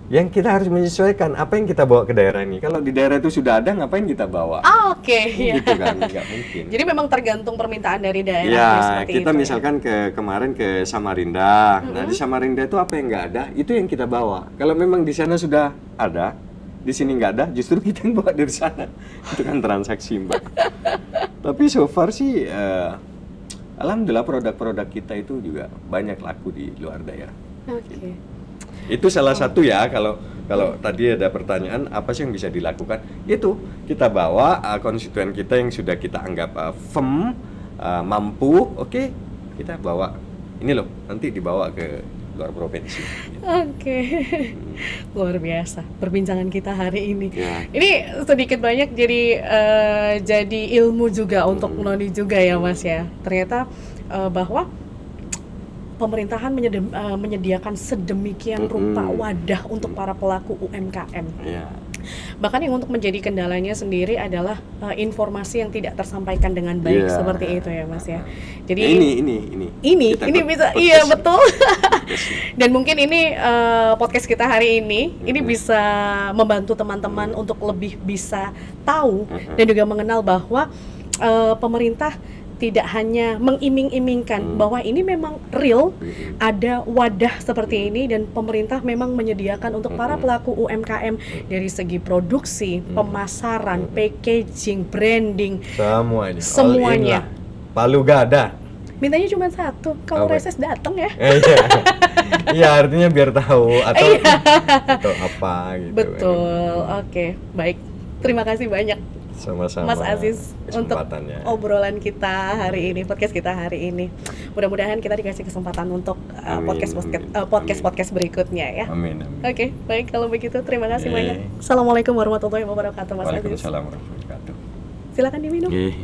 yang kita harus menyesuaikan apa yang kita bawa ke daerah ini. Kalau di daerah itu sudah ada, ngapain kita bawa? Oke, ya. Gitu kan, nggak mungkin. Jadi memang tergantung permintaan dari daerah Ya, seperti kita itu, misalkan kemarin ke Samarinda. Nah, di Samarinda itu apa yang nggak ada, itu yang kita bawa. Kalau memang di sana sudah ada, di sini nggak ada, justru kita yang bawa dari sana. Itu kan transaksi, Mbak. Tapi so far sih, alhamdulillah produk-produk kita itu juga banyak laku di luar daerah. Oke. Itu salah satu ya, kalau tadi ada pertanyaan apa sih yang bisa dilakukan, itu kita bawa konstituen kita yang sudah kita anggap firm, mampu, oke, kita bawa ini loh, nanti dibawa ke luar provinsi gitu. Oke. Luar biasa perbincangan kita hari ini. Ya. Ini sedikit banyak jadi ilmu juga untuk Noni juga ya, Mas ya. Ternyata bahwa pemerintahan menyediakan sedemikian rupa wadah untuk para pelaku UMKM. Ya. Bahkan yang untuk menjadi kendalanya sendiri adalah informasi yang tidak tersampaikan dengan baik, Iya. seperti itu ya, Mas ya. Jadi Ini Kita ini ikut bisa, podcast iya ini. betul. Dan mungkin ini podcast kita hari ini bisa membantu teman-teman untuk lebih bisa tahu dan juga mengenal bahwa pemerintah tidak hanya mengiming-imingkan bahwa ini memang real, ada wadah seperti ini dan pemerintah memang menyediakan untuk para pelaku UMKM dari segi produksi, pemasaran, packaging, branding, Semuanya. Semuanya. All in lah. Palu gada. mintanya cuma satu, kalau Apa? reses datang ya. Iya. Iya, artinya biar tahu atau apa gitu. Betul, oke, baik. Terima kasih banyak Sama-sama. Mas Aziz untuk kesempatannya. obrolan kita hari ini, podcast kita hari ini. Mudah-mudahan kita dikasih kesempatan untuk Amin, podcast berikutnya ya. Amin, amin. Oke, baik kalau begitu terima kasih Oke. banyak. Assalamualaikum warahmatullahi wabarakatuh, Mas Aziz. Waalaikumsalam warahmatullahi wabarakatuh. Silakan diminum. Oke.